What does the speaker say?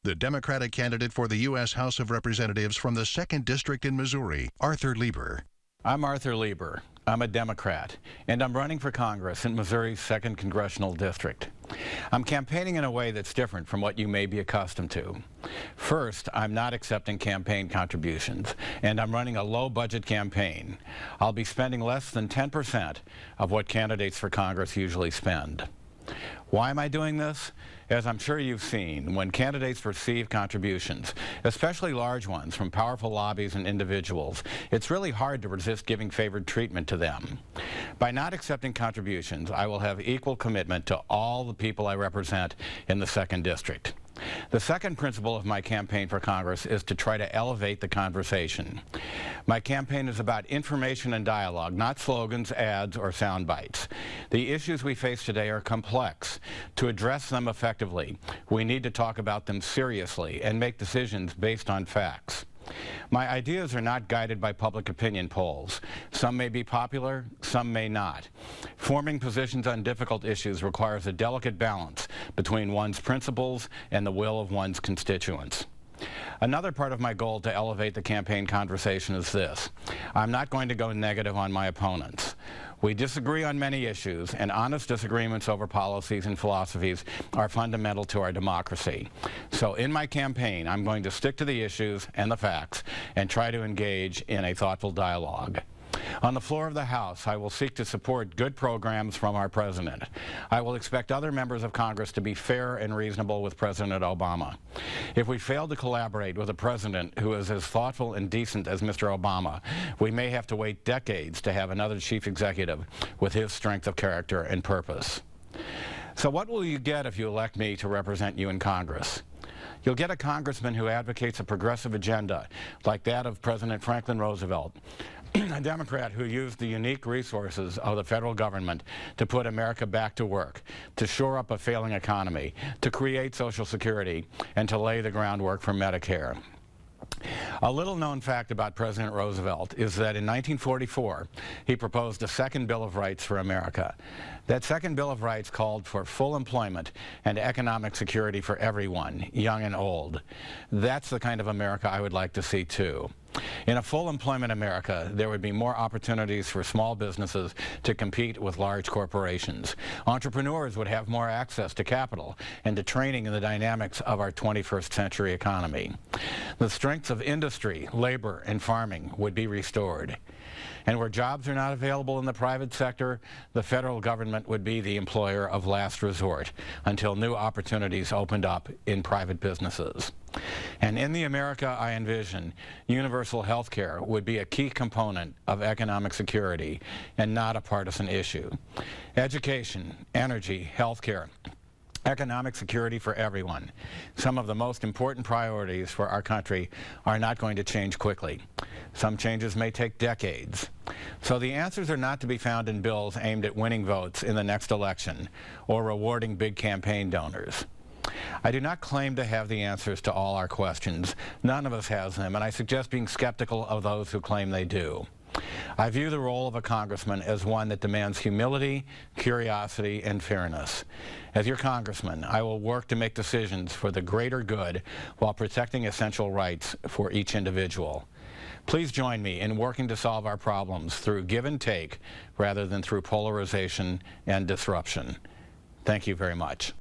The Democratic candidate for the U.S. House of Representatives from the 2nd District in Missouri, Arthur Lieber. I'm Arthur Lieber. I'm a Democrat, and I'm running for Congress in Missouri's 2nd Congressional District. I'm campaigning in a way that's different from what you may be accustomed to. First, I'm not accepting campaign contributions, and I'm running a low-budget campaign. I'll be spending less than 10% of what candidates for Congress usually spend. Why am I doing this? As I'm sure you've seen, when candidates receive contributions, especially large ones from powerful lobbies and individuals, it's really hard to resist giving favored treatment to them. By not accepting contributions, I will have equal commitment to all the people I represent in the 2nd District. The second principle of my campaign for Congress is to try to elevate the conversation. My campaign is about information and dialogue, not slogans, ads, or sound bites. The issues we face today are complex. To address them effectively, we need to talk about them seriously and make decisions based on facts. My ideas are not guided by public opinion polls. Some may be popular, some may not. Forming positions on difficult issues requires a delicate balance between one's principles and the will of one's constituents. Another part of my goal to elevate the campaign conversation is this. I'm not going to go negative on my opponents. We disagree on many issues, and honest disagreements over policies and philosophies are fundamental to our democracy. So in my campaign, I'm going to stick to the issues and the facts and try to engage in a thoughtful dialogue. On the floor of the House, I will seek to support good programs from our president. I will expect other members of Congress to be fair and reasonable with President Obama. If we fail to collaborate with a president who is as thoughtful and decent as Mr. Obama, we may have to wait decades to have another chief executive with his strength of character and purpose. So what will you get if you elect me to represent you in Congress? You'll get a congressman who advocates a progressive agenda like that of President Franklin Roosevelt, a Democrat who used the unique resources of the federal government to put America back to work, to shore up a failing economy, to create Social Security, and to lay the groundwork for Medicare. A little-known fact about President Roosevelt is that in 1944, he proposed a second Bill of Rights for America. That second Bill of Rights called for full employment and economic security for everyone, young and old. That's the kind of America I would like to see, too. In a full employment America, there would be more opportunities for small businesses to compete with large corporations. Entrepreneurs would have more access to capital and to training in the dynamics of our 21st century economy. The strengths of industry, labor, and farming would be restored. And where jobs are not available in the private sector, the federal government would be the employer of last resort until new opportunities opened up in private businesses. And in the America I envision, universal health care would be a key component of economic security and not a partisan issue. Education, energy, health care, economic security for everyone. Some of the most important priorities for our country are not going to change quickly. Some changes may take decades. So the answers are not to be found in bills aimed at winning votes in the next election or rewarding big campaign donors. I do not claim to have the answers to all our questions. None of us has them, and I suggest being skeptical of those who claim they do. I view the role of a congressman as one that demands humility, curiosity, and fairness. As your congressman, I will work to make decisions for the greater good while protecting essential rights for each individual. Please join me in working to solve our problems through give and take rather than through polarization and disruption. Thank you very much.